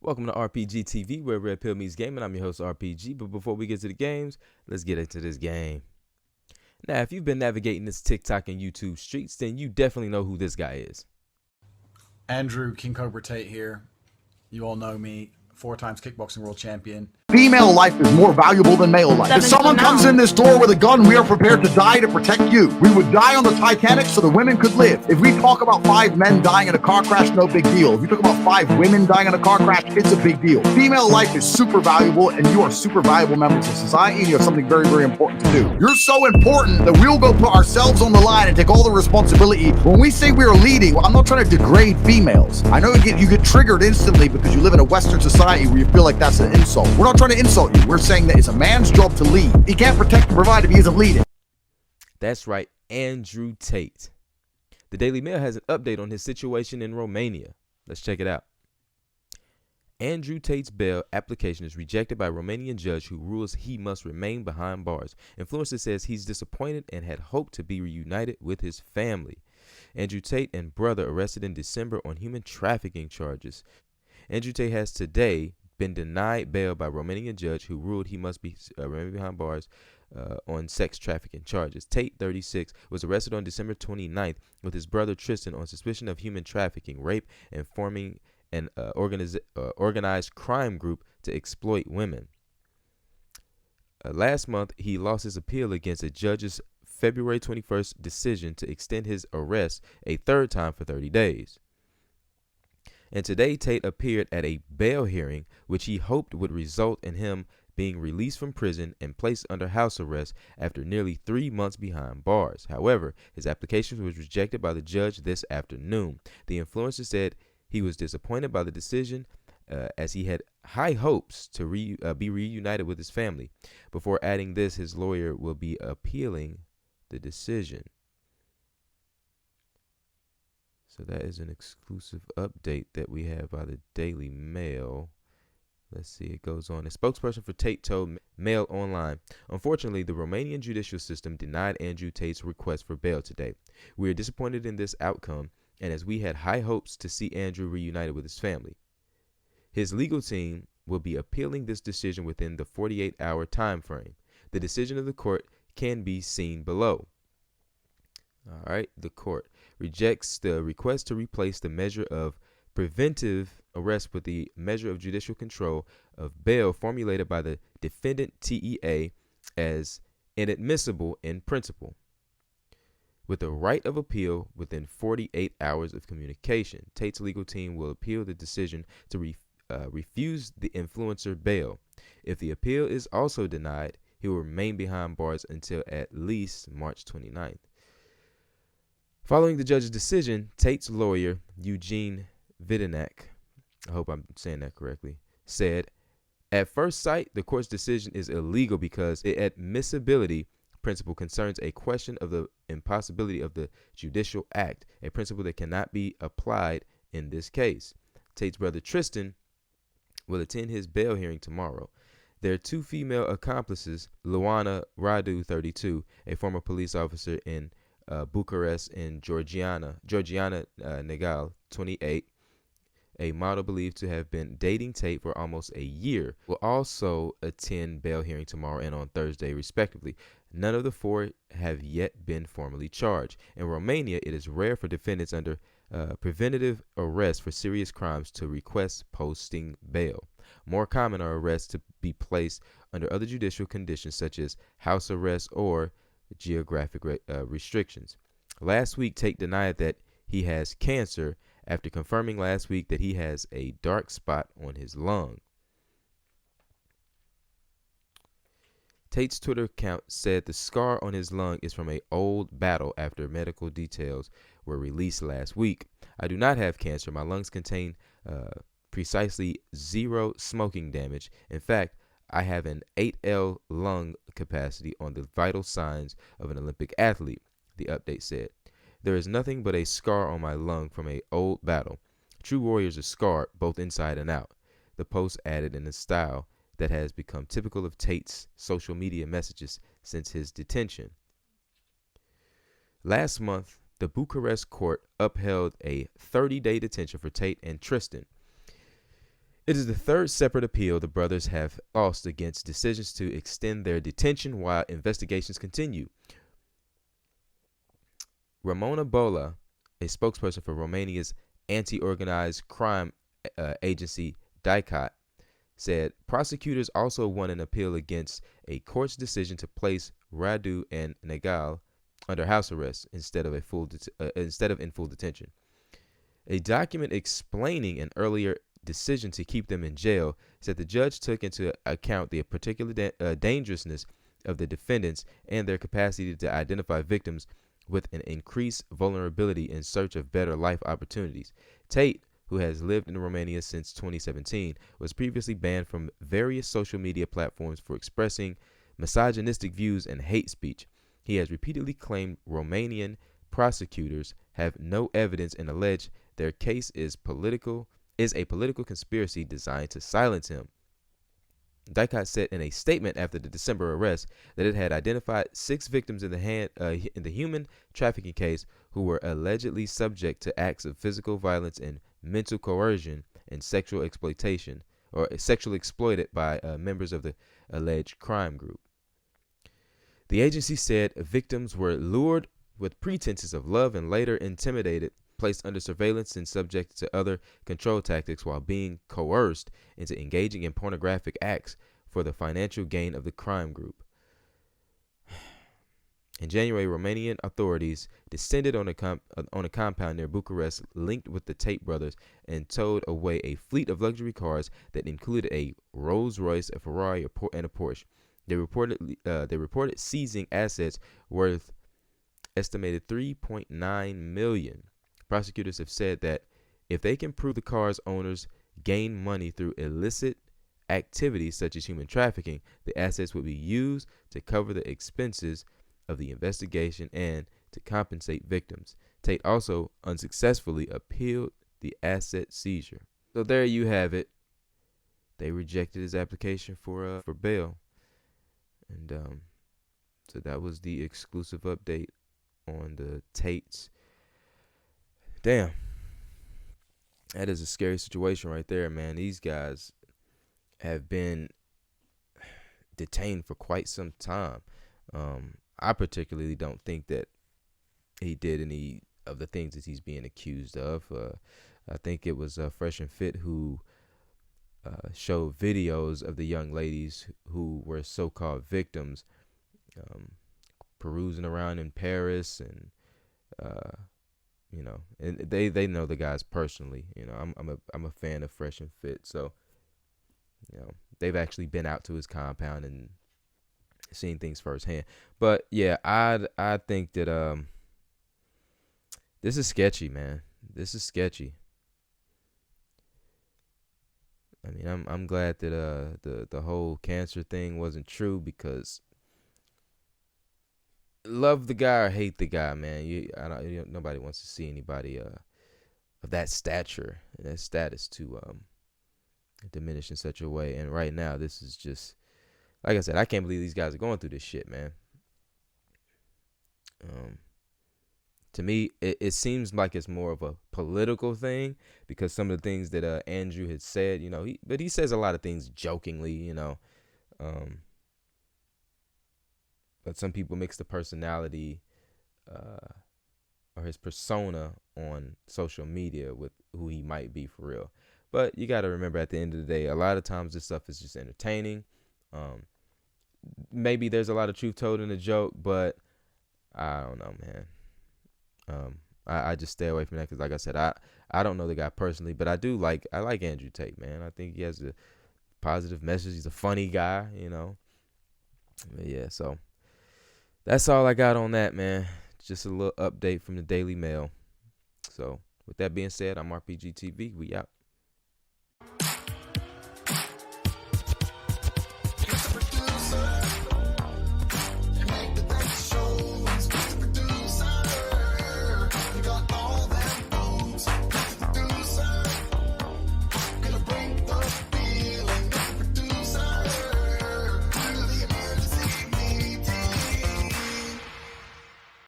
Welcome to RPG TV, where Red Pill meets gaming. I'm your host, RPG. But before we get to the games, let's get into this game. Now, if you've been navigating this TikTok and YouTube streets, then you definitely know who this guy is. Andrew King Cobra Tate here. You all know me, 4 times kickboxing world champion. Female life is more valuable than male life. If someone comes in this door with a gun, we are prepared to die to protect you. We would die on the Titanic so the women could live. If we talk about 5 men dying in a car crash, no big deal. If we talk about 5 women dying in a car crash, it's a big deal. Female life is super valuable, and you are super valuable members of society, and you have something very, very important to do. You're so important that we'll go put ourselves on the line and take all the responsibility. When we say we are leading, I'm not trying to degrade females. I know you get triggered instantly because you live in a Western society where you feel like that's an insult. We're not trying to insult you. We're saying that it's a man's job to lead. He can't protect and provide if he isn't leading. That's right, Andrew Tate. The Daily Mail has an update on his situation in Romania. Let's check it out. Andrew Tate's bail application is rejected by a Romanian judge who rules he must remain behind bars. Influencer says he's disappointed and had hoped to be reunited with his family. Andrew Tate and brother arrested in December on human trafficking charges. Andrew Tate has today been denied bail by a Romanian judge who ruled he must be remain behind bars on sex trafficking charges. Tate, 36, was arrested on December 29th with his brother Tristan on suspicion of human trafficking, rape, and forming an organized crime group to exploit women. Last month, he lost his appeal against a judge's February 21st decision to extend his arrest a third time for 30 days. And today, Tate appeared at a bail hearing, which he hoped would result in him being released from prison and placed under house arrest after nearly 3 months behind bars. However, his application was rejected by the judge this afternoon. The influencer said he was disappointed by the decision as he had high hopes to be reunited with his family. Before adding this, his lawyer will be appealing the decision. So that is an exclusive update that we have by the Daily Mail. Let's see, it goes on. A spokesperson for Tate told Mail Online, unfortunately, the Romanian judicial system denied Andrew Tate's request for bail today. We are disappointed in this outcome, and as we had high hopes to see Andrew reunited with his family. His legal team will be appealing this decision within the 48-hour time frame. The decision of the court can be seen below. All right, the court rejects the request to replace the measure of preventive arrest with the measure of judicial control of bail formulated by the defendant TEA as inadmissible in principle, with a right of appeal within 48 hours of communication. Tate's legal team will appeal the decision to refuse the influencer bail. If the appeal is also denied, he will remain behind bars until at least March 29th. Following the judge's decision, Tate's lawyer, Eugene Videnak, I hope I'm saying that correctly, said, at first sight, the court's decision is illegal because its admissibility principle concerns a question of the impossibility of the judicial act, a principle that cannot be applied in this case. Tate's brother Tristan will attend his bail hearing tomorrow. Their 2 female accomplices, Luana Radu, 32, a former police officer in Bucharest, and Georgiana Negal, 28, a model believed to have been dating Tate for almost a year, will also attend bail hearing tomorrow and on Thursday, respectively. None of the 4 have yet been formally charged. In Romania, it is rare for defendants under preventative arrest for serious crimes to request posting bail. More common are arrests to be placed under other judicial conditions such as house arrest or geographic restrictions. Last week, Tate denied that he has cancer after confirming last week that he has a dark spot on his lung. Tate's Twitter account said the scar on his lung is from an old battle after medical details were released last week. I do not have cancer. My lungs contain precisely 0 smoking damage. In fact, I have an 8L lung capacity on the vital signs of an Olympic athlete, the update said. There is nothing but a scar on my lung from an old battle. True warriors are scarred, both inside and out. The post added in a style that has become typical of Tate's social media messages since his detention. Last month, the Bucharest court upheld a 30-day detention for Tate and Tristan. It is the third separate appeal the brothers have lost against decisions to extend their detention while investigations continue. Ramona Bola, a spokesperson for Romania's anti-organized crime agency DICOT, said prosecutors also won an appeal against a court's decision to place Radu and Negal under house arrest instead of in full detention. A document explaining an earlier decision to keep them in jail said the judge took into account the particular dangerousness of the defendants and their capacity to identify victims with an increased vulnerability in search of better life opportunities. Tate, who has lived in Romania since 2017, was previously banned from various social media platforms for expressing misogynistic views and hate speech. He has repeatedly claimed Romanian prosecutors have no evidence and alleged their case is a political conspiracy designed to silence him. DICOT said in a statement after the December arrest that it had identified 6 victims in the human trafficking case who were allegedly subject to acts of physical violence and mental coercion and sexual exploitation, or sexually exploited by members of the alleged crime group. The agency said victims were lured with pretenses of love and later intimidated, placed under surveillance and subjected to other control tactics while being coerced into engaging in pornographic acts for the financial gain of the crime group. In January, Romanian authorities descended on a compound near Bucharest linked with the Tate brothers and towed away a fleet of luxury cars that included a Rolls-Royce, a Ferrari, and a Porsche. They reported seizing assets worth estimated $3.9 million. Prosecutors have said that if they can prove the car's owners gained money through illicit activities such as human trafficking, the assets would be used to cover the expenses of the investigation and to compensate victims. Tate also unsuccessfully appealed the asset seizure. So there you have it. They rejected his application for bail. And so that was the exclusive update on the Tates. Damn. That is a scary situation right there, man. These guys have been detained for quite some time. I particularly don't think that he did any of the things that he's being accused of. I think it was Fresh and Fit who showed videos of the young ladies who were so-called victims perusing around in Paris, and and they know the guys personally. I'm a fan of Fresh and Fit, so they've actually been out to his compound and seen things firsthand. But yeah, I think that this is sketchy, man. This is sketchy. I mean, I'm glad that the whole cancer thing wasn't true, because love the guy or hate the guy, man. Nobody wants to see anybody of that stature and that status to diminish in such a way. And right now, this is just, like I said, I can't believe these guys are going through this shit, man. To me, it seems like it's more of a political thing, because some of the things that Andrew had said, but he says a lot of things jokingly, but some people mix the personality or his persona on social media with who he might be for real. But you got to remember, at the end of the day, a lot of times this stuff is just entertaining. Maybe there's a lot of truth told in the joke, but I don't know, man. I just stay away from that, because like I said, I don't know the guy personally, but I like Andrew Tate, man. I think he has a positive message. He's a funny guy, But yeah, so that's all I got on that, man. Just a little update from the Daily Mail. So with that being said, I'm RPG TV. We out.